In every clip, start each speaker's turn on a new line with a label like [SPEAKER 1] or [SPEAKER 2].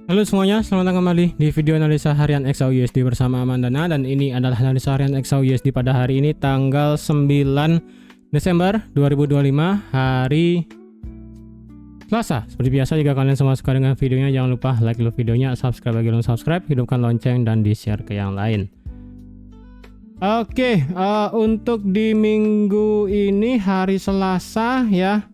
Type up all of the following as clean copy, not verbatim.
[SPEAKER 1] Halo semuanya, selamat datang kembali di video analisa harian XAUUSD bersama Amandana. Dan ini adalah analisa harian XAUUSD pada hari ini tanggal 9 Desember 2025, hari Selasa. Seperti biasa, jika kalian semua suka dengan videonya, jangan lupa like dulu videonya, subscribe bagi belum subscribe, hidupkan lonceng, dan di-share ke yang lain. Oke, untuk di minggu ini hari Selasa ya.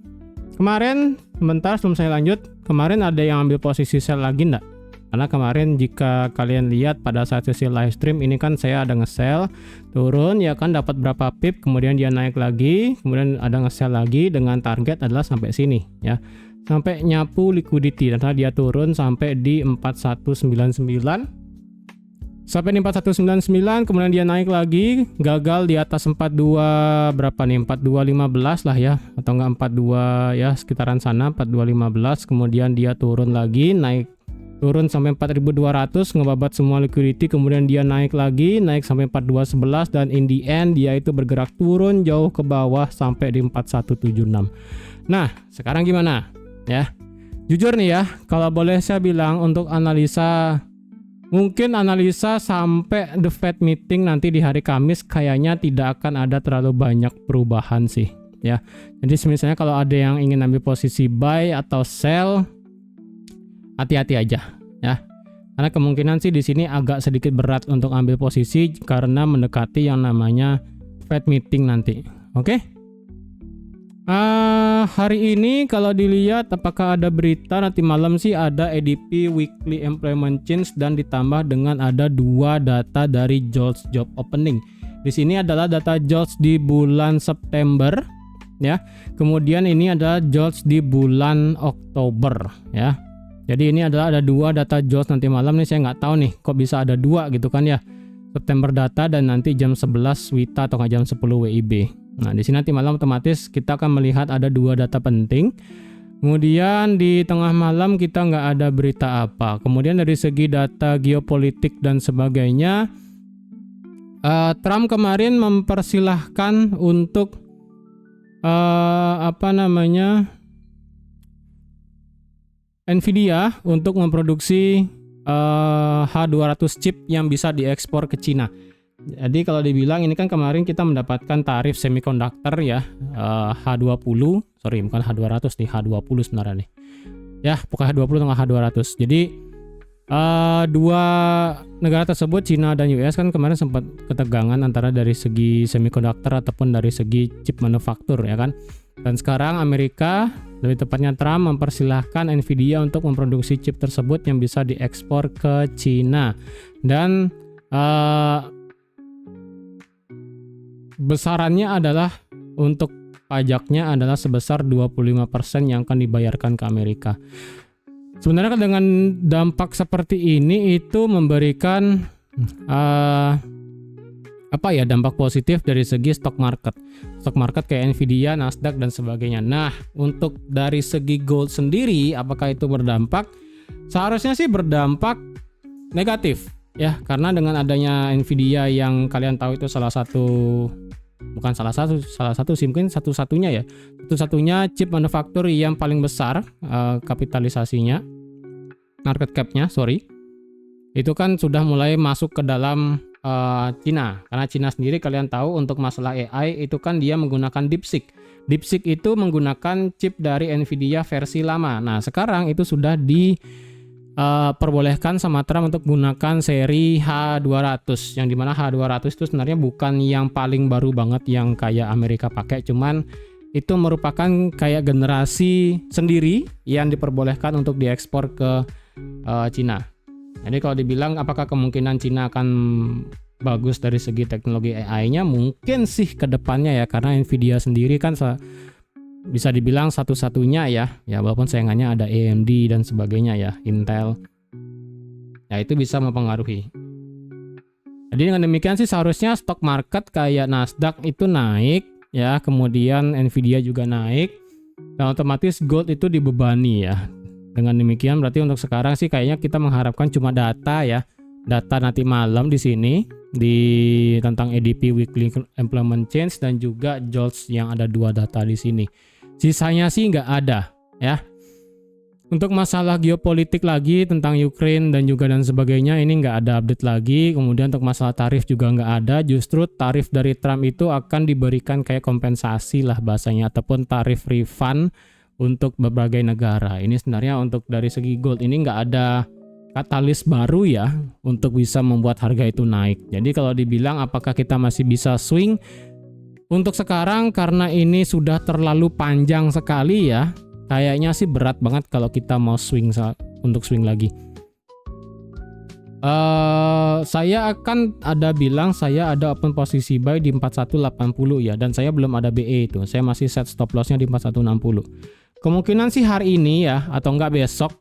[SPEAKER 1] Kemarin, sebentar sebelum saya lanjut, kemarin ada yang ambil posisi sell lagi enggak? Karena kemarin jika kalian lihat pada saat sesi live stream ini kan saya ada nge-sell turun ya kan, dapat berapa pip, kemudian dia naik lagi, kemudian ada nge-sell lagi dengan target adalah sampai sini ya. Sampai nyapu liquidity, karena dia turun sampai di 4199. Sampai di 4199, kemudian dia naik lagi, gagal di atas 42 berapa nih, 4215 lah ya, atau enggak 42 ya, sekitaran sana 4215. Kemudian dia turun lagi, naik turun sampai 4200, ngebabat semua liquidity, kemudian dia naik lagi, naik sampai 4211, dan in the end dia itu bergerak turun jauh ke bawah sampai di 4176. Nah, sekarang gimana ya? Jujur nih ya, kalau boleh saya bilang untuk analisa, mungkin analisa sampai the Fed meeting nanti di hari Kamis kayaknya tidak akan ada terlalu banyak perubahan sih ya. Jadi misalnya kalau ada yang ingin ambil posisi buy atau sell, hati-hati aja ya. Karena kemungkinan sih di sini agak sedikit berat untuk ambil posisi karena mendekati yang namanya Fed meeting nanti. Oke? Hari ini kalau dilihat apakah ada berita, nanti malam sih ada ADP Weekly Employment Change dan ditambah dengan ada dua data dari JOLTS Job Opening. Di sini adalah data JOLTS di bulan September ya. Kemudian ini adalah JOLTS di bulan Oktober ya. Jadi ini adalah ada dua data JOLTS nanti malam nih, saya nggak tahu nih kok bisa ada dua gitu kan ya. September data dan nanti jam 11 WITA atau jam 10 WIB. Nah, di sini nanti malam otomatis kita akan melihat ada dua data penting. Kemudian di tengah malam kita nggak ada berita apa. Kemudian dari segi data geopolitik dan sebagainya, Trump kemarin mempersilahkan untuk Nvidia untuk memproduksi H200 chip yang bisa diekspor ke Cina. Jadi kalau dibilang ini kan kemarin kita mendapatkan tarif semikonduktor ya, H20, sorry bukan H200 nih, H20 sebenarnya nih. Ya, pokoknya H20 dengan H200. Jadi dua negara tersebut, Cina dan US kan kemarin sempat ketegangan antara dari segi semikonduktor ataupun dari segi chip manufaktur ya kan. Dan sekarang Amerika, lebih tepatnya Trump, mempersilahkan Nvidia untuk memproduksi chip tersebut yang bisa diekspor ke Cina. Dan besarannya adalah untuk pajaknya adalah sebesar 25% yang akan dibayarkan ke Amerika. Sebenarnya dengan dampak seperti ini itu memberikan dampak positif dari segi stock market kayak Nvidia, Nasdaq dan sebagainya. Nah, untuk dari segi gold sendiri apakah itu berdampak? Seharusnya sih berdampak negatif ya, karena dengan adanya Nvidia yang kalian tahu itu salah satu sih, mungkin satu-satunya ya, satu-satunya chip manufaktur yang paling besar kapitalisasinya, market cap-nya itu kan sudah mulai masuk ke dalam Cina. Karena Cina sendiri kalian tahu untuk masalah AI itu kan dia menggunakan DeepSeek. DeepSeek itu menggunakan chip dari Nvidia versi lama. Nah, sekarang itu sudah perbolehkan sama Trump untuk menggunakan seri H200, yang dimana H200 itu sebenarnya bukan yang paling baru banget yang kayak Amerika pakai, cuman itu merupakan kayak generasi sendiri yang diperbolehkan untuk diekspor ke Cina. Jadi kalau dibilang apakah kemungkinan Cina akan bagus dari segi teknologi AI-nya, mungkin sih ke depannya ya, karena Nvidia sendiri kan bisa dibilang satu-satunya ya walaupun saingannya ada AMD dan sebagainya ya, Intel. Ya itu bisa mempengaruhi. Jadi dengan demikian sih seharusnya stock market kayak Nasdaq itu naik ya, kemudian Nvidia juga naik, dan otomatis gold itu dibebani ya. Dengan demikian berarti untuk sekarang sih kayaknya kita mengharapkan cuma data ya, data nanti malam di sini di tentang ADP Weekly Employment Change dan juga JOLTS yang ada dua data di sini. Sisanya sih nggak ada ya. Untuk masalah geopolitik lagi tentang Ukraine dan juga dan sebagainya ini nggak ada update lagi. Kemudian untuk masalah tarif juga nggak ada. Justru tarif dari Trump itu akan diberikan kayak kompensasi lah bahasanya, ataupun tarif refund untuk berbagai negara. Ini sebenarnya untuk dari segi gold ini nggak ada katalis baru ya untuk bisa membuat harga itu naik. Jadi kalau dibilang apakah kita masih bisa swing untuk sekarang, karena ini sudah terlalu panjang sekali ya. Kayaknya sih berat banget kalau kita mau swing untuk swing lagi. Saya akan bilang saya ada open posisi buy di 4180 ya, dan saya belum ada BE itu. Saya masih set stop lossnya di 4160. Kemungkinan sih hari ini ya, atau enggak besok.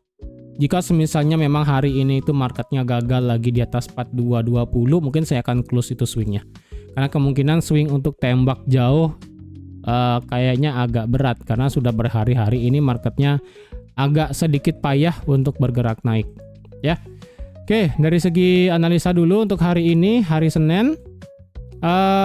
[SPEAKER 1] Jika misalnya memang hari ini itu marketnya gagal lagi di atas 4220, mungkin saya akan close itu swingnya. Karena kemungkinan swing untuk tembak jauh kayaknya agak berat karena sudah berhari-hari ini marketnya agak sedikit payah untuk bergerak naik ya. Oke, dari segi analisa dulu untuk hari ini, hari Senin.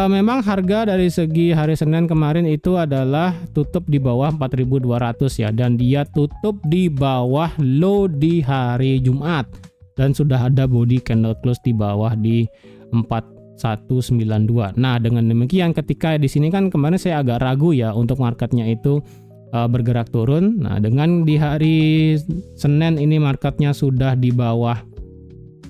[SPEAKER 1] Memang harga dari segi hari Senin kemarin itu adalah tutup di bawah 4.200 ya, dan dia tutup di bawah low di hari Jumat dan sudah ada body candle close di bawah di 4192. Nah, dengan demikian ketika di sini kan kemarin saya agak ragu ya untuk marketnya itu bergerak turun. Nah, dengan di hari Senin ini marketnya sudah di bawah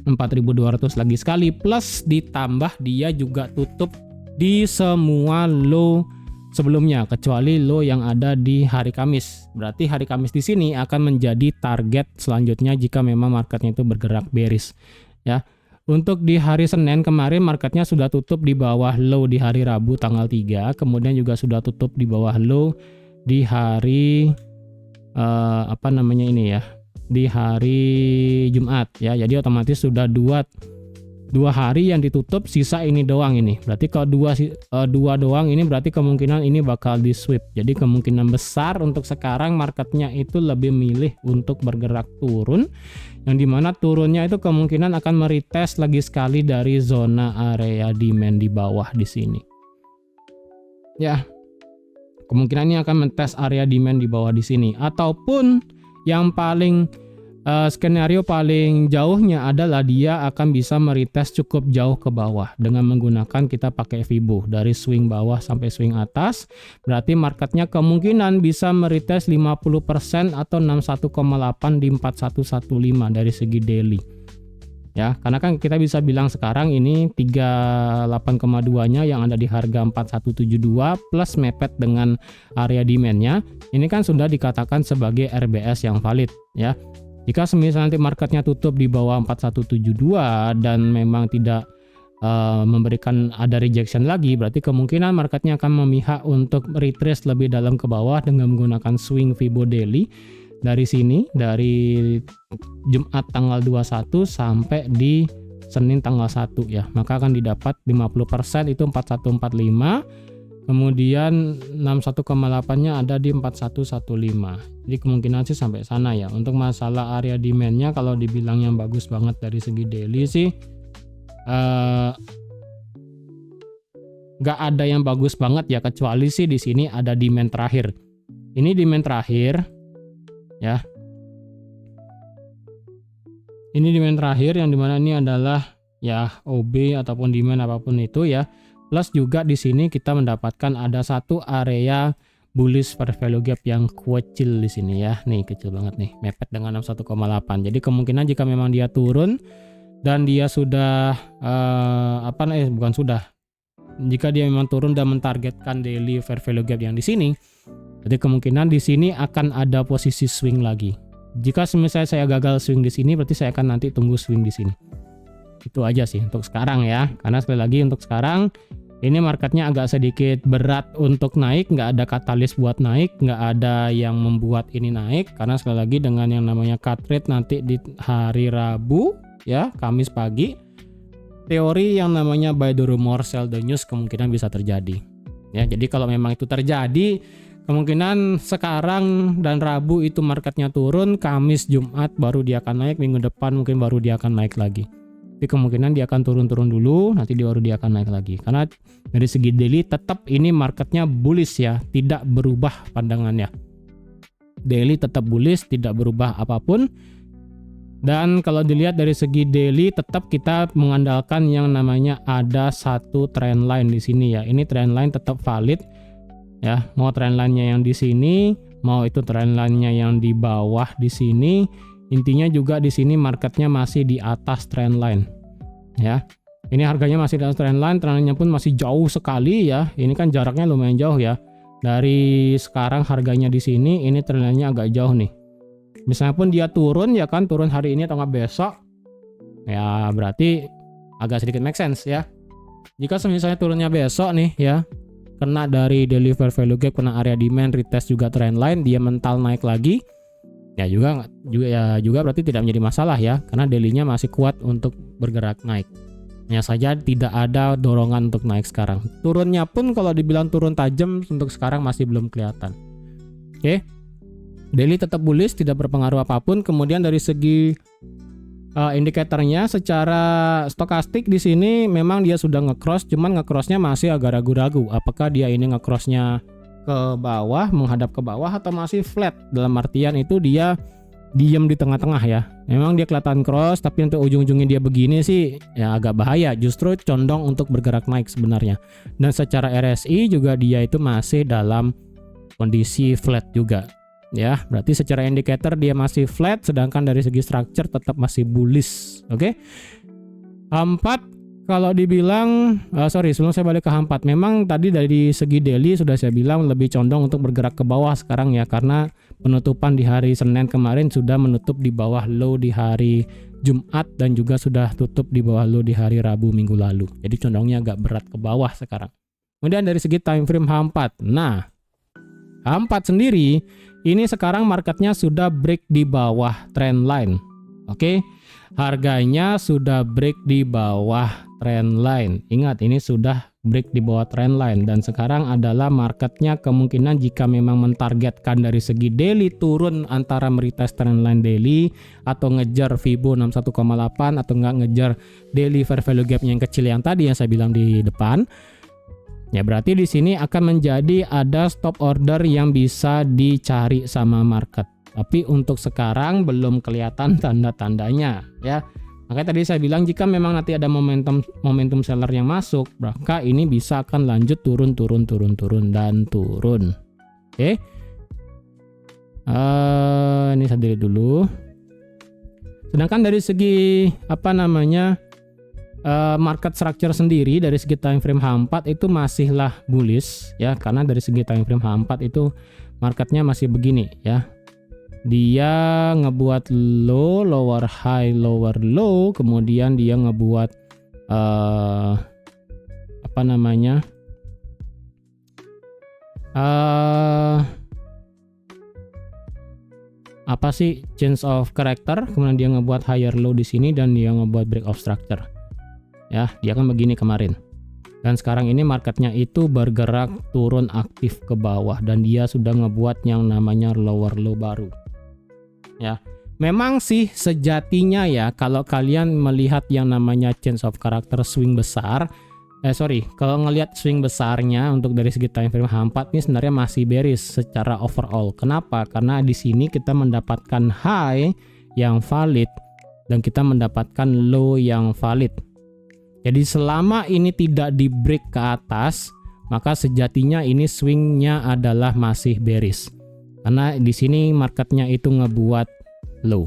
[SPEAKER 1] 4.200 lagi sekali, plus ditambah dia juga tutup di semua low sebelumnya kecuali low yang ada di hari Kamis. Berarti hari Kamis di sini akan menjadi target selanjutnya jika memang marketnya itu bergerak bearish ya. Untuk di hari Senin kemarin marketnya sudah tutup di bawah low di hari Rabu tanggal 3, kemudian juga sudah tutup di bawah low di hari di hari Jumat ya. Jadi otomatis sudah dua hari yang ditutup, sisa ini doang ini. Berarti kalau dua doang ini berarti kemungkinan ini bakal di sweep. Jadi kemungkinan besar untuk sekarang marketnya itu lebih milih untuk bergerak turun, yang dimana turunnya itu kemungkinan akan meretest lagi sekali dari zona area demand di bawah di sini ya. Kemungkinan ini akan mentes area demand di bawah di sini, ataupun yang paling skenario paling jauhnya adalah dia akan bisa meretest cukup jauh ke bawah dengan menggunakan kita pakai Fibo dari swing bawah sampai swing atas. Berarti marketnya kemungkinan bisa meretest 50% atau 61,8 di 4115 dari segi daily. Ya, karena kan kita bisa bilang sekarang ini 38,2-nya yang ada di harga 4172 plus mepet dengan area demand-nya. Ini kan sudah dikatakan sebagai RBS yang valid ya. Jika semisal nanti marketnya tutup di bawah 4172 dan memang tidak memberikan ada rejection lagi, berarti kemungkinan marketnya akan memihak untuk retrace lebih dalam ke bawah dengan menggunakan swing Fibo daily dari sini, dari Jumat tanggal 21 sampai di Senin tanggal 1 ya. Maka akan didapat 50% itu 4145. Kemudian 61,8-nya ada di 4115. Jadi kemungkinan sih sampai sana ya. Untuk masalah area demand-nya kalau dibilang yang bagus banget dari segi daily sih nggak ada yang bagus banget ya, kecuali sih di sini ada demand terakhir. Ini demand terakhir ya. Ini demand terakhir yang dimana ini adalah ya OB ataupun demand apapun itu ya. Plus juga di sini kita mendapatkan ada satu area bullish fair value gap yang kecil di sini ya. Nih kecil banget nih, mepet dengan 61,8. Jadi kemungkinan jika memang dia turun dan dia sudah jika dia memang turun dan mentargetkan daily fair value gap yang di sini, jadi kemungkinan di sini akan ada posisi swing lagi. Jika misalnya saya gagal swing di sini, berarti saya akan nanti tunggu swing di sini. Itu aja sih untuk sekarang ya. Karena sekali lagi untuk sekarang ini marketnya agak sedikit berat untuk naik, nggak ada katalis buat naik, nggak ada yang membuat ini naik. Karena sekali lagi dengan yang namanya cut rate nanti di hari Rabu ya, Kamis pagi, teori yang namanya buy the rumor sell the news kemungkinan bisa terjadi. Ya, jadi kalau memang itu terjadi, kemungkinan sekarang dan Rabu itu marketnya turun, Kamis, Jumat baru dia akan naik, minggu depan mungkin baru dia akan naik lagi. Tapi kemungkinan dia akan turun-turun dulu, nanti baru dia akan naik lagi. Karena dari segi daily tetap ini marketnya bullish ya, tidak berubah pandangannya. daily tetap bullish, tidak berubah apapun. Dan kalau dilihat dari segi daily, tetap kita mengandalkan yang namanya ada satu trend line di sini ya. Ini trend line tetap valid ya. Mau trend line-nya yang di sini, mau itu trend line-nya yang di bawah di sini, intinya juga di sini marketnya masih di atas trend line ya. Ini harganya masih di atas trend line-nya pun masih jauh sekali ya. Ini kan jaraknya lumayan jauh ya. Dari sekarang harganya di sini, ini trend line-nya agak jauh nih. Misalnya pun dia turun ya kan, turun hari ini atau nggak besok, ya berarti agak sedikit make sense ya. Jika misalnya turunnya besok nih ya, kena dari daily fair value gap, kena area demand, retest juga trend line, dia mental naik lagi, ya juga berarti tidak menjadi masalah ya, karena daily-nya masih kuat untuk bergerak naik. Hanya saja tidak ada dorongan untuk naik sekarang. Turunnya pun kalau dibilang turun tajam untuk sekarang masih belum kelihatan. Oke. Daily tetap bullish, tidak berpengaruh apapun. Kemudian dari segi indikatornya secara stokastik di sini memang dia sudah nge-cross, cuman nge-crossnya masih agak ragu-ragu. Apakah dia ini nge-crossnya ke bawah, menghadap ke bawah, atau masih flat? Dalam artian itu dia diem di tengah-tengah ya. Memang dia kelihatan cross, tapi untuk ujung-ujungnya dia begini sih ya agak bahaya. Justru condong untuk bergerak naik sebenarnya. Dan secara RSI juga dia itu masih dalam kondisi flat juga. Ya, berarti secara indikator dia masih flat, sedangkan dari segi structure tetap masih bullish. Oke. H4 kalau dibilang sebelum saya balik ke H4, memang tadi dari segi daily sudah saya bilang lebih condong untuk bergerak ke bawah sekarang ya, karena penutupan di hari Senin kemarin sudah menutup di bawah low di hari Jumat dan juga sudah tutup di bawah low di hari Rabu minggu lalu. Jadi condongnya agak berat ke bawah sekarang. Kemudian dari segi time frame H4. Nah, H4 sendiri ini sekarang marketnya sudah break di bawah trend line. Oke. Harganya sudah break di bawah trend line. Ingat, ini sudah break di bawah trend line, dan sekarang adalah marketnya kemungkinan jika memang mentargetkan dari segi daily turun antara meretest trend line daily atau ngejar Fibo 61,8 atau nggak ngejar daily fair value gap yang kecil yang tadi yang saya bilang di depan. Ya berarti di sini akan menjadi ada stop order yang bisa dicari sama market. Tapi untuk sekarang belum kelihatan tanda-tandanya ya. Makanya tadi saya bilang jika memang nanti ada momentum seller yang masuk, maka ini bisa akan lanjut turun dan turun. Oke. Ini saya delete dulu. Sedangkan dari segi market structure sendiri dari segi time frame H4 itu masihlah bullish ya, karena dari segi time frame H4 itu marketnya masih begini ya. Dia ngebuat low, lower high, lower low, kemudian dia ngebuat change of character, kemudian dia ngebuat higher low di sini dan dia ngebuat break of structure. Ya, dia kan begini kemarin. Dan sekarang ini marketnya itu bergerak turun aktif ke bawah dan dia sudah ngebuat yang namanya lower low baru. Ya. Memang sih sejatinya ya, kalau kalian melihat yang namanya change of character swing besar, kalau ngelihat swing besarnya untuk dari segi time frame H4 ini sebenarnya masih bearish secara overall. Kenapa? Karena di sini kita mendapatkan high yang valid dan kita mendapatkan low yang valid. Jadi selama ini tidak di break ke atas, maka sejatinya ini swingnya adalah masih bearish. Karena di sini marketnya itu ngebuat low.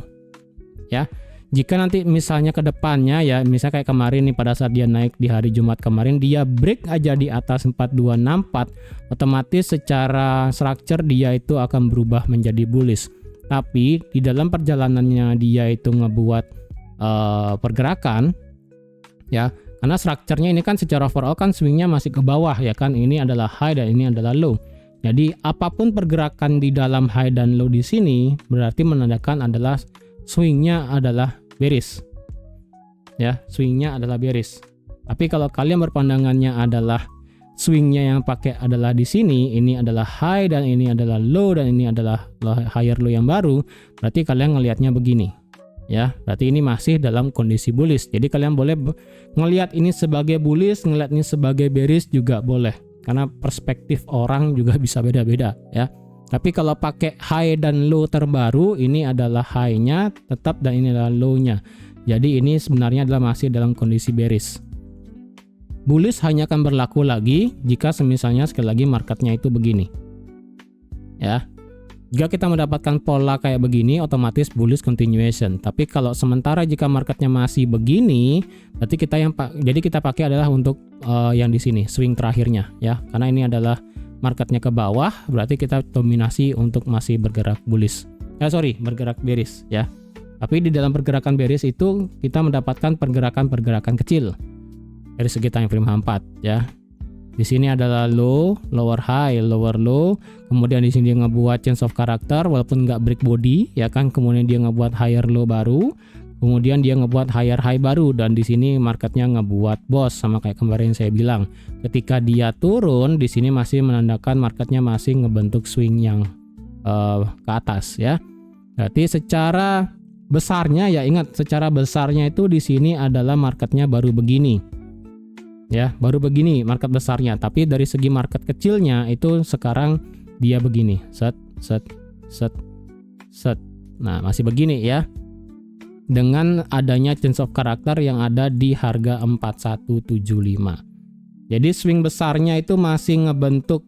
[SPEAKER 1] Ya. Jika nanti misalnya ke depannya ya, misalnya kayak kemarin nih pada saat dia naik di hari Jumat kemarin, dia break aja di atas 4264, otomatis secara structure dia itu akan berubah menjadi bullish. Tapi di dalam perjalanannya dia itu ngebuat pergerakan ya, karena strukturnya ini kan secara overall kan swingnya masih ke bawah ya kan, ini adalah high dan ini adalah low. Jadi apapun pergerakan di dalam high dan low di sini berarti menandakan adalah swingnya adalah bearish. Ya, swingnya adalah bearish. Tapi kalau kalian berpandangannya adalah swingnya yang pakai adalah di sini, ini adalah high dan ini adalah low dan ini adalah higher low yang baru, berarti kalian ngelihatnya begini. Ya, berarti ini masih dalam kondisi bullish. Jadi kalian boleh ngelihat ini sebagai bullish, ngelihat ini sebagai bearish juga boleh. Karena perspektif orang juga bisa beda-beda ya. Tapi kalau pakai high dan low terbaru, ini adalah high-nya tetap dan ini adalah low-nya. Jadi ini sebenarnya adalah masih dalam kondisi bearish. Bullish hanya akan berlaku lagi jika misalnya sekali lagi marketnya itu begini. Ya. Jika kita mendapatkan pola kayak begini, otomatis bullish continuation. Tapi kalau sementara jika marketnya masih begini, berarti kita pakai adalah untuk yang di sini, swing terakhirnya ya. Karena ini adalah marketnya ke bawah, berarti kita dominasi untuk masih bergerak bullish. Bergerak bearish ya. Tapi di dalam pergerakan bearish itu kita mendapatkan pergerakan-pergerakan kecil dari segi time frame H4 ya. Di sini adalah low, lower high, lower low. Kemudian di sini dia ngebuat change of character walaupun nggak break body ya kan. Kemudian dia ngebuat higher low baru. Kemudian dia ngebuat higher high baru dan di sini marketnya ngebuat boss sama kayak kemarin saya bilang. Ketika dia turun di sini masih menandakan marketnya masih ngebentuk swing yang ke atas ya. Berarti secara besarnya ya ingat secara besarnya itu di sini adalah marketnya baru begini. Ya, baru begini market besarnya, tapi dari segi market kecilnya itu sekarang dia begini. Set. Nah, masih begini ya. Dengan adanya change of character yang ada di harga 4175. Jadi swing besarnya itu masih ngebentuk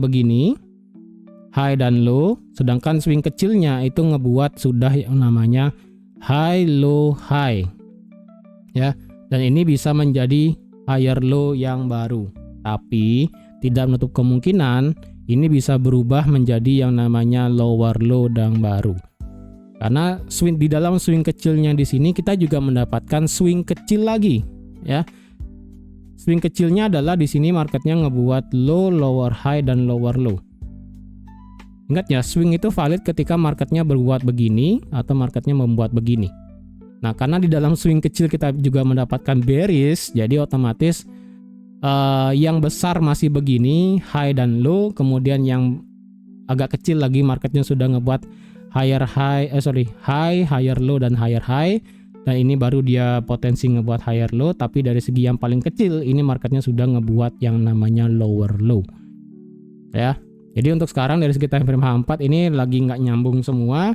[SPEAKER 1] begini. High dan low, sedangkan swing kecilnya itu ngebuat sudah yang namanya high low high. Ya, dan ini bisa menjadi higher low yang baru, tapi tidak menutup kemungkinan ini bisa berubah menjadi yang namanya lower low yang baru. Karena swing di dalam swing kecilnya di sini kita juga mendapatkan swing kecil lagi, ya. Swing kecilnya adalah di sini marketnya ngebuat low, lower high dan lower low. Ingat ya, swing itu valid ketika marketnya berbuat begini atau marketnya membuat begini. Nah, karena di dalam swing kecil kita juga mendapatkan bearish, jadi otomatis yang besar masih begini, high dan low, kemudian yang agak kecil lagi marketnya sudah ngebuat high, higher low dan higher high, dan ini baru dia potensi ngebuat higher low, tapi dari segi yang paling kecil ini marketnya sudah ngebuat yang namanya lower low. Ya. Jadi untuk sekarang dari segi time frame H4 ini lagi nggak nyambung semua.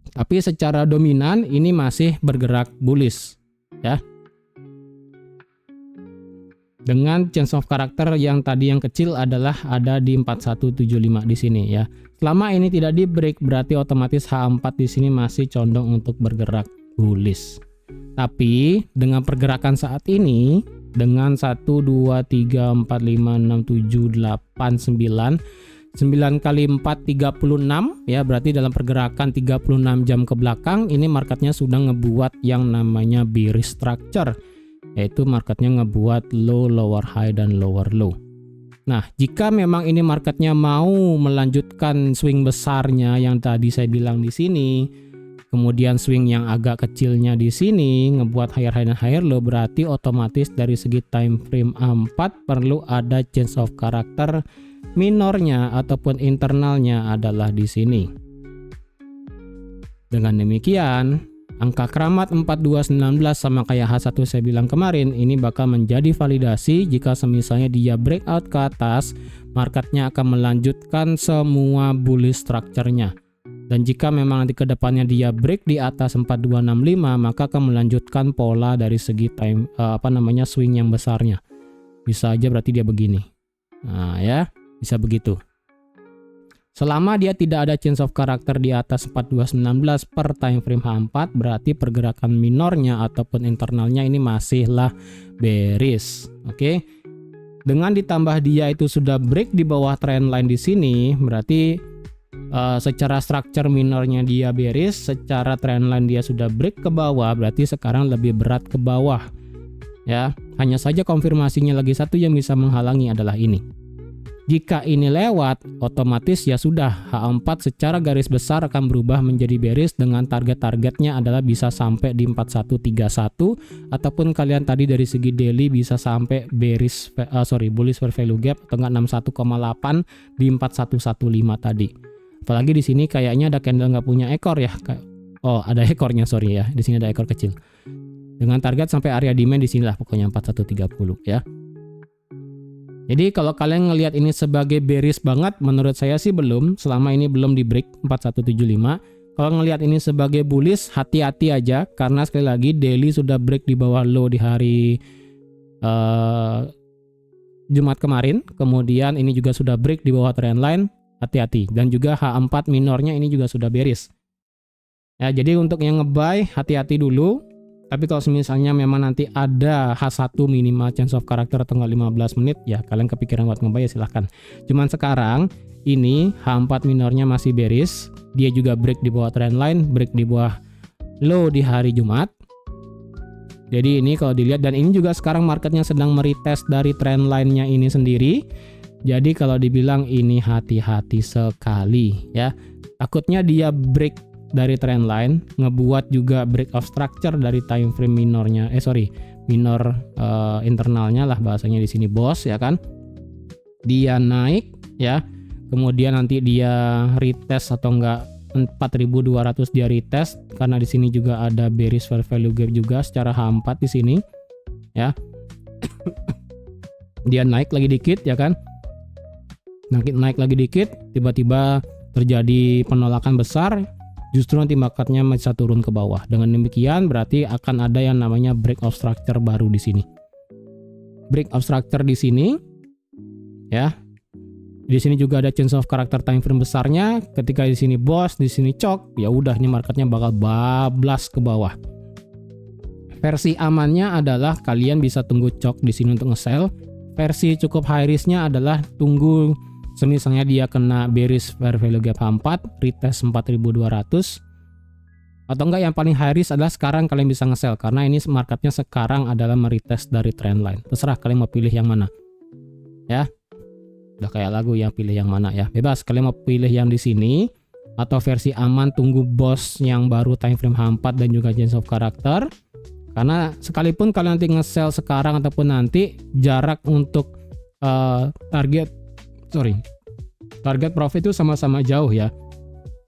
[SPEAKER 1] Tapi secara dominan ini masih bergerak bullish ya. Dengan change of character yang tadi yang kecil adalah ada di 4175 di sini ya. Selama ini tidak di break berarti otomatis H4 di sini masih condong untuk bergerak bullish. Tapi dengan pergerakan saat ini dengan 1 2 3 4 5 6 7 8 9 kali 4 36 ya, berarti dalam pergerakan 36 jam ke belakang ini marketnya sudah ngebuat yang namanya bearish structure, yaitu marketnya ngebuat low, lower high dan lower low. Nah, jika memang ini marketnya mau melanjutkan swing besarnya yang tadi saya bilang di sini, kemudian swing yang agak kecilnya di sini ngebuat higher high dan higher low, berarti otomatis dari segi time frame 4 perlu ada change of character. Minornya ataupun internalnya adalah di sini. Dengan demikian, angka keramat 4219 sama kayak H1 saya bilang kemarin, ini bakal menjadi validasi jika semisalnya dia breakout ke atas, marketnya akan melanjutkan semua bullish structure-nya. Dan jika memang nanti ke depannya dia break di atas 4265, maka akan melanjutkan pola dari segi time swing yang besarnya. Bisa aja berarti dia begini. Nah, ya. Bisa begitu. Selama dia tidak ada change of character di atas 4219 per time frame H4, berarti pergerakan minornya ataupun internalnya ini masihlah bearish. Oke. Dengan ditambah dia itu sudah break di bawah trendline di sini, berarti secara structure minornya dia bearish, secara trendline dia sudah break ke bawah, berarti sekarang lebih berat ke bawah. Ya, hanya saja konfirmasinya lagi satu yang bisa menghalangi adalah ini. Jika ini lewat, otomatis ya sudah, H4 secara garis besar akan berubah menjadi bearish dengan target-targetnya adalah bisa sampai di 4131 ataupun kalian tadi dari segi daily bisa sampai bullish fair value gap atau enggak 61,8 di 4115 tadi. Apalagi di sini kayaknya ada candle nggak punya ekor ya. Oh, ada ekornya, sorry ya. Di sini ada ekor kecil. Dengan target sampai area demand di sinilah pokoknya 4130 ya. Jadi kalau kalian ngelihat ini sebagai bearish banget, menurut saya sih belum, selama ini belum di break 4175. Kalau ngelihat ini sebagai bullish, hati-hati aja, karena sekali lagi daily sudah break di bawah low di hari Jumat kemarin, kemudian ini juga sudah break di bawah trendline, hati-hati. Dan juga H4 minornya ini juga sudah bearish. Ya, jadi untuk yang nge-buy, hati-hati dulu. Tapi kalau misalnya memang nanti ada H1 minimal chance of character tanggal 15 menit, ya kalian kepikiran buat nge-buy ya silahkan. Cuman sekarang ini H4 minornya masih bearish, dia juga break di bawah trendline, break di bawah low di hari Jumat. Jadi ini kalau dilihat, dan ini juga sekarang marketnya sedang meretest dari trendline-nya ini sendiri. Jadi kalau dibilang ini hati-hati sekali ya. Takutnya dia break dari trendline, ngebuat juga break of structure dari time frame minornya, minor internalnya lah bahasanya di sini bos ya kan. Dia naik ya, kemudian nanti dia retest atau enggak 4.200 dia retest, karena di sini juga ada bearish fair value gap juga secara H4 di sini ya. Dia naik lagi dikit ya kan, naik lagi dikit, tiba-tiba terjadi penolakan besar, justru nanti marketnya bisa turun ke bawah. Dengan demikian berarti akan ada yang namanya break of structure baru di sini. Break of structure di sini ya. Di sini juga ada chance of character time frame besarnya. Ketika di sini bos, di sini cok, ya udah ini marketnya bakal bablas ke bawah. Versi amannya adalah kalian bisa tunggu cok di sini untuk nge-sell. Versi cukup high risk-nya adalah tunggu semisalnya dia kena bearish fair value gap H4, retest 4.200. Atau enggak, yang paling high risk adalah sekarang kalian bisa nge-sell, karena ini marketnya sekarang adalah meretest dari trendline. Terserah kalian mau pilih yang mana. Ya. Udah kayak lagu, yang pilih yang mana ya. Bebas, kalian mau pilih yang di sini atau versi aman tunggu bos yang baru time frame H4 dan juga chance of character. Karena sekalipun kalian nanti nge-sell sekarang ataupun nanti, jarak untuk target profit itu sama-sama jauh ya.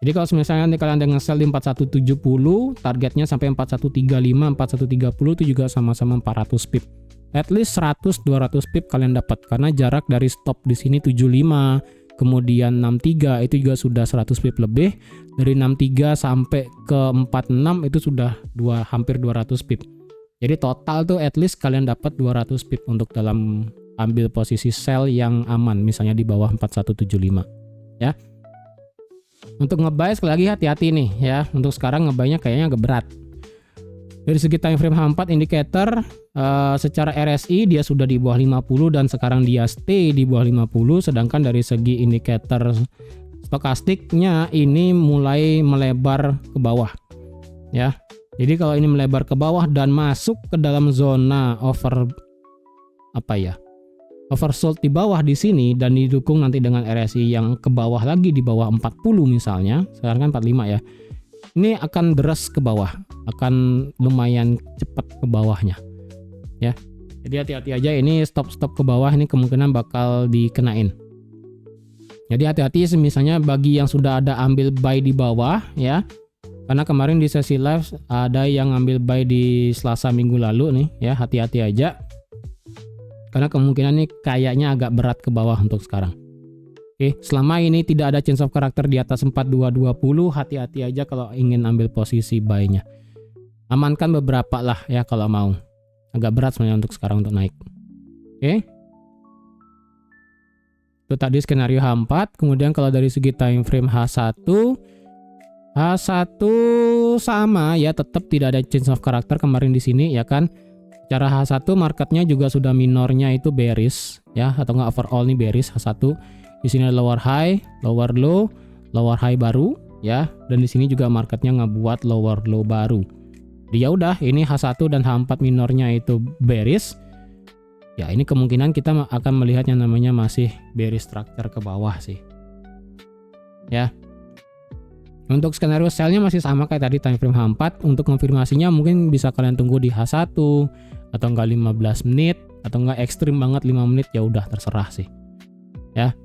[SPEAKER 1] Jadi kalau misalnya nanti kalian ada nge-sell di 4170, targetnya sampai 4135, 4130 itu juga sama-sama 400 pip. At least 100-200 pip kalian dapat, karena jarak dari stop di sini 75, kemudian 63 itu juga sudah 100 pip lebih. Dari 63 sampai ke 46 itu sudah hampir 200 pip. Jadi total tuh at least kalian dapat 200 pip untuk dalam ambil posisi sell yang aman, misalnya di bawah 4175 ya. Untuk nge-buy sekali lagi hati-hati nih ya. Untuk sekarang nge-buy-nya kayaknya agak berat. Dari segi time frame H4 indicator secara RSI dia sudah di bawah 50 dan sekarang dia stay di bawah 50, sedangkan dari segi indikator stokastiknya ini mulai melebar ke bawah ya. Jadi kalau ini melebar ke bawah dan masuk ke dalam zona oversold di bawah di sini dan didukung nanti dengan RSI yang ke bawah lagi di bawah 40 misalnya, sekarang kan 45 ya. Ini akan deras ke bawah, akan lumayan cepat ke bawahnya ya. Jadi hati-hati aja, ini stop ke bawah ini kemungkinan bakal dikenain. Jadi hati-hati misalnya bagi yang sudah ada ambil buy di bawah ya. Karena kemarin di sesi live ada yang ambil buy di Selasa minggu lalu nih ya, hati-hati aja. Karena kemungkinan ini kayaknya agak berat ke bawah untuk sekarang. Oke, selama ini tidak ada chance of character di atas 4220, hati-hati aja kalau ingin ambil posisi buy-nya. Amankan beberapa lah ya kalau mau. Agak berat sebenarnya untuk sekarang untuk naik. Oke. Itu tadi skenario H4. Kemudian kalau dari segi time frame H1 sama ya, tetap tidak ada change of character kemarin di sini ya kan. Cara H1 marketnya juga sudah minornya itu bearish ya, atau enggak overall nih bearish H1. Di sini ada lower high, lower low, lower high baru ya, dan di sini juga marketnya ngebuat lower low baru. Jadi ya udah, ini H1 dan H4 minornya itu bearish. Ya ini kemungkinan kita akan melihat yang namanya masih bearish structure ke bawah sih. Ya. Untuk skenario sell-nya masih sama kayak tadi time frame H4. Untuk konfirmasinya mungkin bisa kalian tunggu di H1 atau enggak 15 menit atau enggak ekstrim banget 5 menit, ya udah terserah sih. Ya.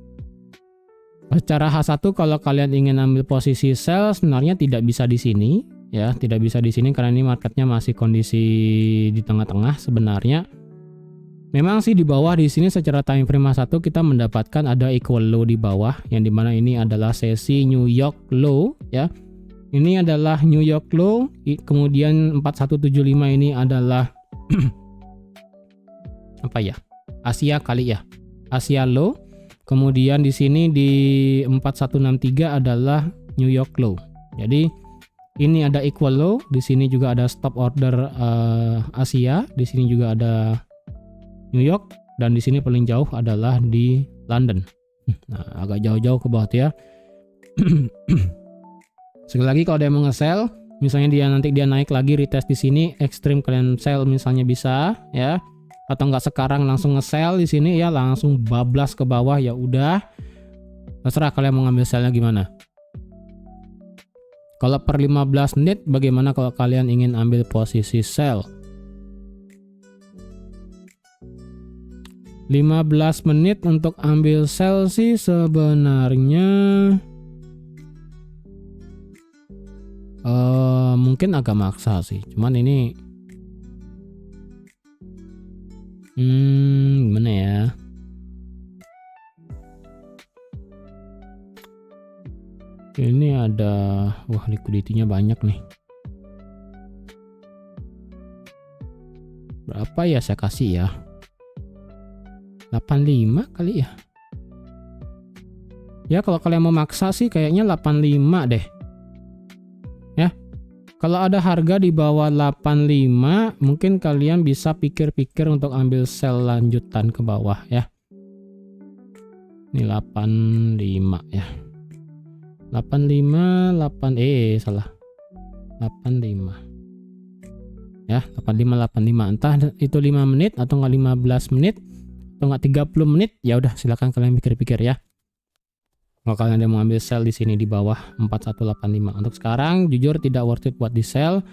[SPEAKER 1] Secara H1 kalau kalian ingin ambil posisi sell sebenarnya tidak bisa di sini ya, tidak bisa di sini karena ini marketnya masih kondisi di tengah-tengah sebenarnya. Memang sih di bawah di sini secara time frame 1 kita mendapatkan ada equal low di bawah, yang dimana ini adalah sesi New York low ya. Ini adalah New York low, kemudian 4175 ini adalah apa ya? Asia kali ya. Asia low. Kemudian di sini di 4163 adalah New York low. Jadi ini ada equal low, di sini juga ada stop order Asia, di sini juga ada New York, dan di sini paling jauh adalah di London. Nah, agak jauh-jauh ke bawah ya. Sekali lagi kalau dia mau nge-sell, misalnya nanti dia naik lagi retest di sini, extreme kalian sell misalnya bisa ya. Atau enggak sekarang langsung nge-sell di sini ya, langsung bablas ke bawah ya udah. Terserah kalian mau ngambil sellnya gimana. Kalau per 15 menit bagaimana kalau kalian ingin ambil posisi sell? 15 menit untuk ambil sell sih sebenarnya mungkin agak maksa sih. Cuman ini gimana ya? Ini ada liquidity-nya banyak nih. Berapa ya saya kasih ya? 85 kali ya. Ya kalau kalian mau maksa sih kayaknya 85 deh. Ya. Kalau ada harga di bawah 85, mungkin kalian bisa pikir-pikir untuk ambil sell lanjutan ke bawah ya. Ini 85 ya. 85 salah. 85. Ya, 85 entah itu 5 menit atau enggak 15 menit. Atau nggak 30 menit, ya udah silakan kalian pikir-pikir ya. Kalau kalian ada mau ambil sell di sini di bawah 4185. Untuk sekarang jujur tidak worth it buat di sell.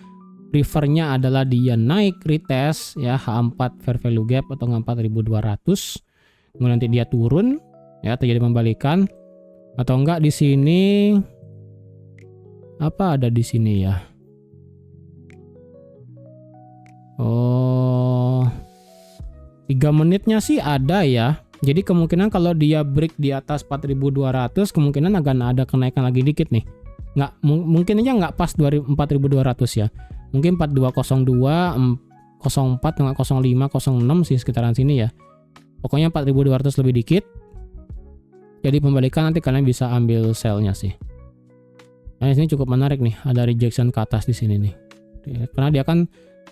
[SPEAKER 1] Prefernya adalah dia naik retest ya, H4 fair value gap atau 4200. Kemudian nanti dia turun ya, terjadi pembalikan. Atau enggak di sini apa ada di sini ya? Oh, 3 menitnya sih ada ya. Jadi kemungkinan kalau dia break di atas 4200 kemungkinan akan ada kenaikan lagi dikit nih. Nggak mungkin aja nggak pas 4200 ya. Mungkin 4202, 04, 05, 06 sih sekitaran sini ya. Pokoknya 4200 lebih dikit. Jadi pembalikan nanti kalian bisa ambil sell-nya sih. Nah, ini cukup menarik nih, ada rejection ke atas di sini nih. Karena dia kan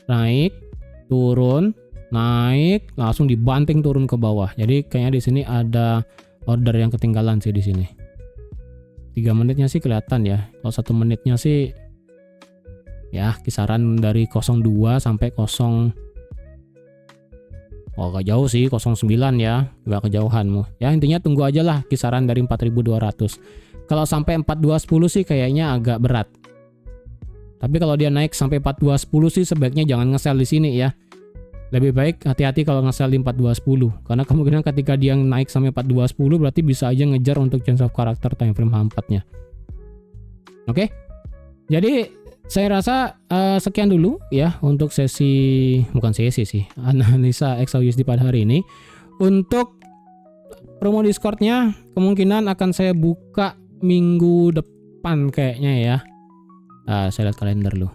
[SPEAKER 1] naik, turun, naik, langsung dibanting turun ke bawah. Jadi kayaknya di sini ada order yang ketinggalan sih di sini. 3 menitnya sih kelihatan ya. Kalau 1 menitnya sih ya kisaran dari 02 sampai 0. Oh, agak jauh sih 09 ya, agak kejauhanmu. Ya intinya tunggu aja lah kisaran dari 4200. Kalau sampai 4210 sih kayaknya agak berat. Tapi kalau dia naik sampai 4210 sih sebaiknya jangan nge-sell di sini ya. Lebih baik hati-hati kalau nge-sell di 4210 karena kemungkinan ketika dia naik sampai 4210 berarti bisa aja ngejar untuk change of character time frame H4-nya. Oke. Jadi saya rasa sekian dulu ya untuk bukan sesi sih, analisa XAUUSD pada hari ini. Untuk promo Discord-nya kemungkinan akan saya buka minggu depan kayaknya ya. Saya lihat kalender dulu.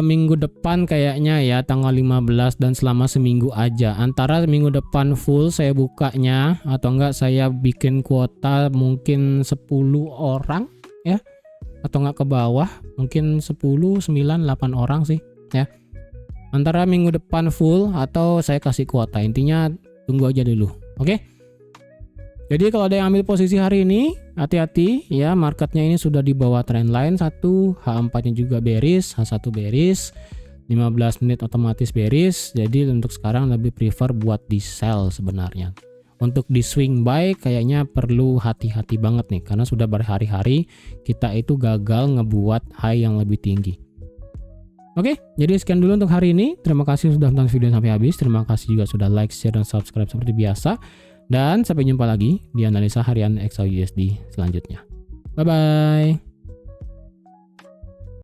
[SPEAKER 1] Minggu depan kayaknya ya tanggal 15 dan selama seminggu aja. Antara minggu depan full saya bukanya atau enggak saya bikin kuota mungkin 10 orang ya. Atau enggak ke bawah mungkin 10, 9, 8 orang sih ya. Antara minggu depan full atau saya kasih kuota. Intinya tunggu aja dulu. Oke? Jadi kalau ada yang ambil posisi hari ini, hati-hati ya, marketnya ini sudah di bawah trendline 1, H4-nya juga bearish, H1 bearish, 15 menit otomatis bearish. Jadi untuk sekarang lebih prefer buat di sell sebenarnya. Untuk di swing buy kayaknya perlu hati-hati banget nih, karena sudah berhari-hari kita itu gagal ngebuat high yang lebih tinggi. Oke, jadi sekian dulu untuk hari ini. Terima kasih sudah nonton video sampai habis. Terima kasih juga sudah like, share, dan subscribe seperti biasa. Dan sampai jumpa lagi di analisa harian XAUUSD selanjutnya. Bye-bye.